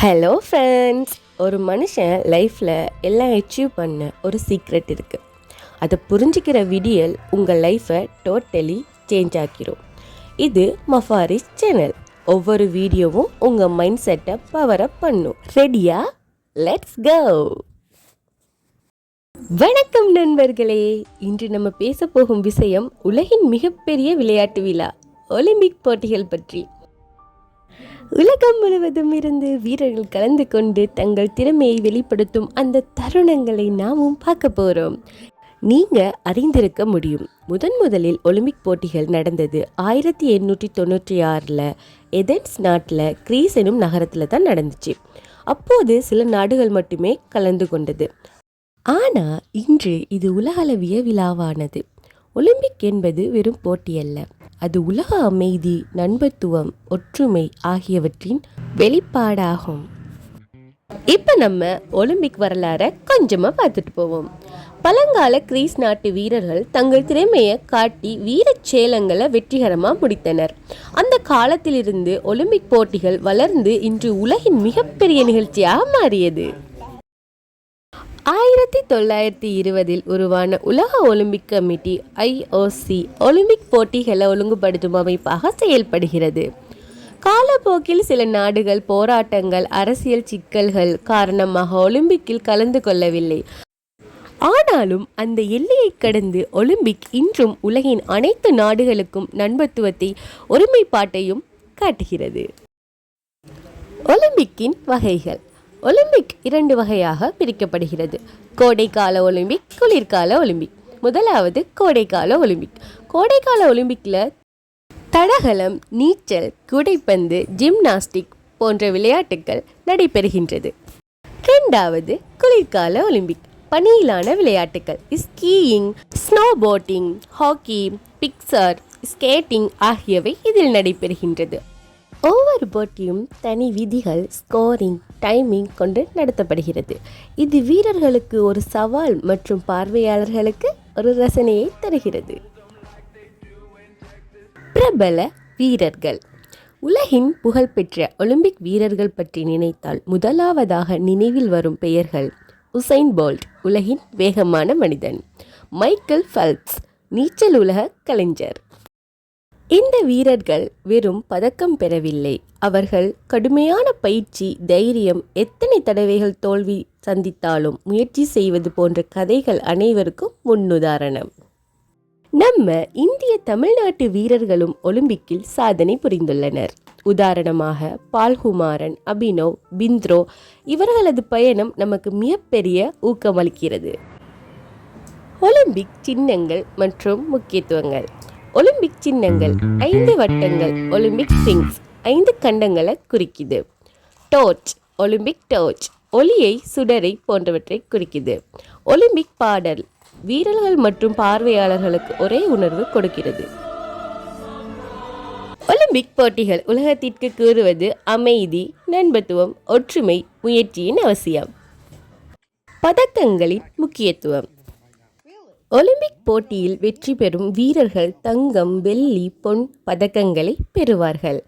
Hello friends. ஒரு மனுஷன் லைஃப்பில் எல்லாம் அச்சீவ் பண்ண ஒரு சீக்ரெட் இருக்குது. அதை புரிஞ்சிக்கிற விடியல் உங்கள் லைஃப்பை டோட்டலி சேஞ்ச் ஆக்கிரும். இது மஃபாரிஸ் சேனல். ஒவ்வொரு வீடியோவும் உங்கள் மைண்ட் செட்டை பவர் அப் பண்ணும். ரெடியா? Let's go. வணக்கம் நண்பர்களே. இன்று நம்ம பேச போகும் விஷயம் உலகின் மிகப்பெரிய விளையாட்டு விழா ஒலிம்பிக் போட்டிகள் பற்றி. உலகம் முழுவதும் இருந்து வீரர்கள் கலந்து கொண்டு தங்கள் திறமையை வெளிப்படுத்தும் அந்த தருணங்களை நாமும் பார்க்க போகிறோம். நீங்கள் அறிந்திருக்க முடியும், முதலில் ஒலிம்பிக் போட்டிகள் நடந்தது 1896 எதென்ஸ் நாட்டில் கிரீஸ் எனும் நகரத்தில் தான் நடந்துச்சு. அப்போது சில நாடுகள் மட்டுமே கலந்து கொண்டது. ஆனால் இன்று இது உலகளவிய விழாவானது. ஒலிம்பிக் என்பது வெறும் போட்டி அல்ல, அது உலக அமைதி, நண்பத்துவம், ஒற்றுமை ஆகியவற்றின் வெளிப்பாடாகும். இப்போ நம்ம ஒலிம்பிக் வரலாறை கொஞ்சமாக பார்த்துட்டு போவோம். பழங்கால கிரீஸ் நாட்டு வீரர்கள் தங்கள் திறமையை காட்டி வீரச் சேலங்களை வெற்றிகரமாக முடித்தனர். அந்த காலத்திலிருந்து ஒலிம்பிக் போட்டிகள் வளர்ந்து இன்று உலகின் மிகப்பெரிய நிகழ்ச்சியாக மாறியது. 1920 உருவான உலக ஒலிம்பிக் கமிட்டி IOC ஒலிம்பிக் போட்டிகளை ஒழுங்குபடுத்தும் அமைப்பாக செயல்படுகிறது. காலப்போக்கில் சில நாடுகள் போராட்டங்கள், அரசியல் சிக்கல்கள் காரணமாக ஒலிம்பிக்கில் கலந்து கொள்ளவில்லை. ஆனாலும் அந்த எல்லையை கடந்து ஒலிம்பிக் இன்றும் உலகின் அனைத்து நாடுகளுக்கும் நண்பத்துவத்தை, ஒருமைப்பாட்டையும் காட்டுகிறது. ஒலிம்பிக்கின் வகைகள். ஒலிம்பிக் 2 வகையாக பிரிக்கப்படுகிறது: கோடைக்கால ஒலிம்பிக், குளிர்கால ஒலிம்பிக். முதலாவது கோடைக்கால ஒலிம்பிக். கோடைக்கால ஒலிம்பிக்கில் தடகளம், நீச்சல், கூடைப்பந்து, ஜிம்னாஸ்டிக் போன்ற விளையாட்டுகள் நடைபெறுகின்றது. இரண்டாவது குளிர்கால ஒலிம்பிக். பனியிலான விளையாட்டுகள் ஸ்கீயிங், ஸ்னோபோர்டிங், ஹாக்கி, பிக்சர், ஸ்கேட்டிங் ஆகியவை இதில் நடைபெறுகின்றது. ஒவ்வொரு போட்டியும் தனி விதிகள், ஸ்கோரிங், டைமிங் கொண்டு நடத்தப்படுகிறது. இது வீரர்களுக்கு ஒரு சவால் மற்றும் பார்வையாளர்களுக்கு ஒரு ரசனையை தருகிறது. பிரபல வீரர்கள். உலகின் புகழ்பெற்ற ஒலிம்பிக் வீரர்கள் பற்றி நினைத்தால் முதலாவதாக நினைவில் வரும் பெயர்கள்: உசைன் போல்ட், உலகின் வேகமான மனிதன்; மைக்கேல் ஃபெல்ப்ஸ், நீச்சல் உலக கலைஞர். இந்த வீரர்கள் வெறும் பதக்கம் பெறவில்லை, அவர்கள் கடுமையான பயிற்சி, தைரியம், எத்தனை தடவைகள் தோல்வி சந்தித்தாலும் முயற்சி செய்வது போன்ற கதைகள் அனைவருக்கும் முன்னுதாரணம். நம்ம இந்திய, தமிழ்நாட்டு வீரர்களும் ஒலிம்பிக்கில் சாதனை புரிந்துள்ளனர். உதாரணமாக பால்குமாரன், அபினவ் பிந்த்ரோ இவர்களது பயணம் நமக்கு மிகப்பெரிய ஊக்கமளிக்கிறது. ஒலிம்பிக் சின்னங்கள் மற்றும் முக்கியத்துவங்கள். ஒலிம்பிக் சின்னங்கள்: 5 வட்டங்கள், ஒலிம்பிக் ரிங்ஸ், 5 கண்டங்களை குறிக்குது. டோர்ச், ஒலிம்பிக் டோர்ச், ஒளியை, சுடரை போன்றவற்றை குறிக்குது. ஒலிம்பிக் பாடல், வீரர்கள் மற்றும் பார்வையாளர்களுக்கு ஒரே உணர்வு கொடுக்கிறது. ஒலிம்பிக் போட்டிகள் உலகத்திற்கு கூறுவது அமைதி, நண்பத்துவம், ஒற்றுமை, முயற்சியின் அவசியம். பதக்கங்களின் முக்கியத்துவம். ஒலிம்பிக் போட்டியில் வெற்றி பெறும் வீரர்கள் தங்கம், வெள்ளி, பொன் பதக்கங்களை பெறுவார்கள்.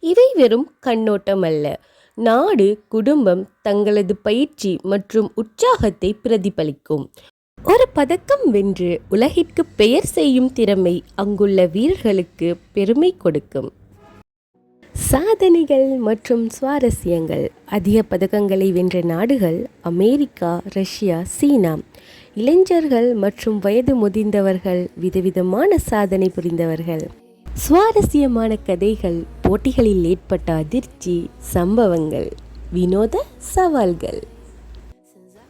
இவை வெறும் கண்ணோட்டம் அல்ல, நாடு, குடும்பம் தங்களது பயிற்சி மற்றும் உற்சாகத்தை பிரதிபலிக்கும். ஒரு பதக்கம் வென்று உலகிற்கு பெயர் செய்யும் திறமை அங்குள்ள வீரர்களுக்கு பெருமை கொடுக்கும். சாதனைகள் மற்றும் சுவாரஸ்யங்கள். அதிக பதக்கங்களை வென்ற நாடுகள்: அமெரிக்கா, ரஷ்யா, சீனா. இளைஞர்கள் மற்றும் வயது முதிர்ந்தவர்கள், விதவிதமான சாதனை புரிந்தவர்கள். சுவாரஸ்யமான கதைகள், போட்டிகளில் ஏற்பட்ட அதிர்ச்சி சம்பவங்கள், வினோத சவால்கள்.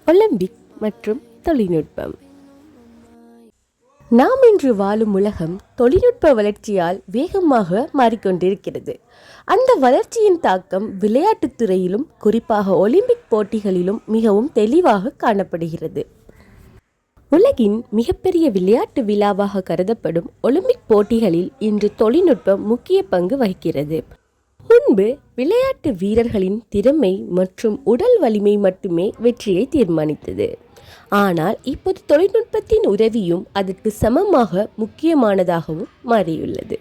ஒலிம்பிக் மற்றும் தொழில்நுட்பம். நாம் இன்று வாழும் உலகம் தொழில்நுட்ப வளர்ச்சியால் வேகமாக மாறிக்கொண்டிருக்கிறது. அந்த வளர்ச்சியின் தாக்கம் விளையாட்டுத் துறையிலும், குறிப்பாக ஒலிம்பிக் போட்டிகளிலும் மிகவும் தெளிவாக காணப்படுகிறது. உலகின் மிகப்பெரிய விளையாட்டு விழாவாக கருதப்படும் ஒலிம்பிக் போட்டிகளில் இன்று தொழில்நுட்பம் முக்கிய பங்கு வகிக்கிறது. முன்பு விளையாட்டு வீரர்களின் திறமை மற்றும் உடல் வலிமை மட்டுமே வெற்றியை தீர்மானித்தது. ஆனால் இப்போது தொழில்நுட்பத்தின் உதவியும் அதற்கு சமமாக முக்கியமானதாகவும் மாறியுள்ளது.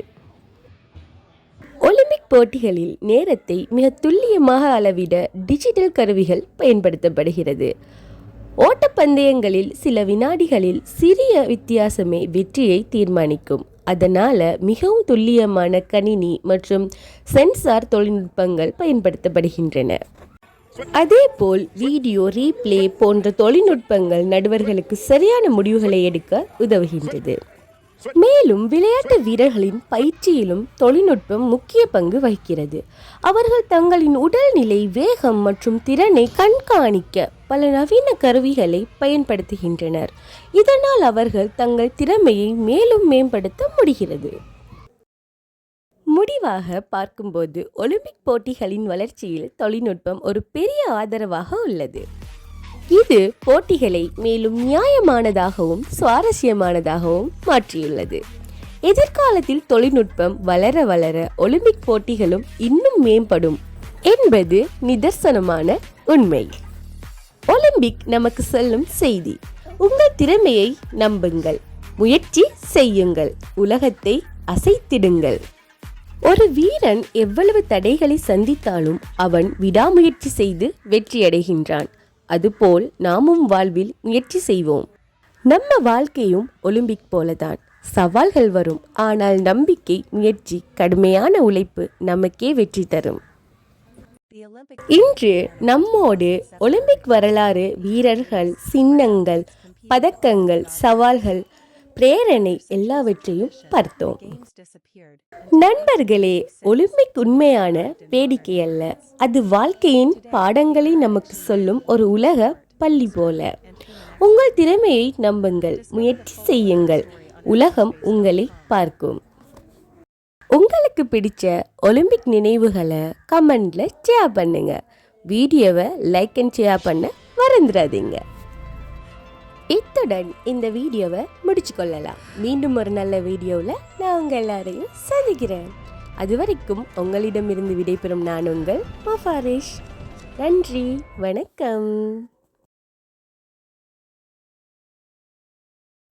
ஒலிம்பிக் போட்டிகளில் நேரத்தை மிக துல்லியமாக அளவிட டிஜிட்டல் கருவிகள் பயன்படுத்தப்படுகிறது. ஓட்டப்பந்தயங்களில் சில வினாடிகளில் சிறிய வித்தியாசமே வெற்றியை தீர்மானிக்கும். அதனால் மிகவும் துல்லியமான கணினி மற்றும் சென்சார் தொழில்நுட்பங்கள் பயன்படுத்தப்படுகின்றன. அதேபோல் வீடியோ ரீப்ளே போன்ற தொழில்நுட்பங்கள் நடுவர்களுக்கு சரியான முடிவுகளை எடுக்க உதவுகின்றது. மேலும் விளையாட்டு வீரர்களின் பயிற்சியிலும் தொழில்நுட்பம் முக்கிய பங்கு வகிக்கிறது. அவர்கள் தங்களின் உடல்நிலை, வேகம் மற்றும் திறனை கண்காணிக்க பல நவீன கருவிகளை பயன்படுத்துகின்றனர். இதனால் அவர்கள் தங்கள் திறமையை மேலும் மேம்படுத்த முடிகிறது. முடிவாக பார்க்கும்போது ஒலிம்பிக் போட்டிகளின் வளர்ச்சியில் தொழில்நுட்பம் ஒரு பெரிய ஆதரவாக உள்ளது. இது போட்டிகளை மேலும் நியாயமானதாகவும் சுவாரஸ்யமானதாகவும் மாற்றியுள்ளது. எதிர்காலத்தில் தொழில்நுட்பம் வளர வளர ஒலிம்பிக் போட்டிகளும் இன்னும் மேம்படும் என்பது நிதர்சனமான உண்மை. ஒலிம்பிக் நமக்கு சொல்லும் செய்தி: உங்கள் திறமையை நம்புங்கள், முயற்சி செய்யுங்கள், உலகத்தை அசைத்திடுங்கள். ஒரு வீரன் எவ்வளவு தடைகளை சந்தித்தாலும் அவன் விடாமுயற்சி செய்து வெற்றியடைகின்றான். அதுபோல் நாமும் வாழ்வில் முயற்சி செய்வோம். நம்ம வாழ்க்கையும் ஒலிம்பிக் போலதான். சவால்கள் வரும், ஆனால் நம்பிக்கை, முயற்சி, கடுமையான உழைப்பு நமக்கே வெற்றி தரும். இன்று நம்மோடு ஒலிம்பிக் வரலாறு, வீரர்கள், சின்னங்கள், பதக்கங்கள், சவால்கள், பிரேரணை எல்லாவற்றையும் பார்த்தோம். நண்பர்களே, ஒலிம்பிக் உண்மையான வேடிக்கை அல்ல, அது வாழ்க்கையின் பாடங்களை நமக்கு சொல்லும் ஒரு உலக பள்ளி போல. உங்கள் திறமையை நம்புங்கள், முயற்சி செய்யுங்கள், உலகம் உங்களை பார்க்கும். உங்களுக்கு பிடிச்ச ஒலிம்பிக் நினைவுகளை கமெண்ட்ல ஷேர் பண்ணுங்க. வீடியோவை லைக் அண்ட் ஷேர் பண்ண மறந்துடாதீங்க. இத்துடன் இந்த வீடியோவை முடிச்சு கொள்ளலாம். மீண்டும் ஒரு நல்ல வீடியோவில் நான் உங்கள் எல்லாரையும் சந்திக்கிறேன். அது வரைக்கும் உங்களிடமிருந்து விடைபெறும் நான் உங்கள் மாஃபாரிஷ். நன்றி, வணக்கம்.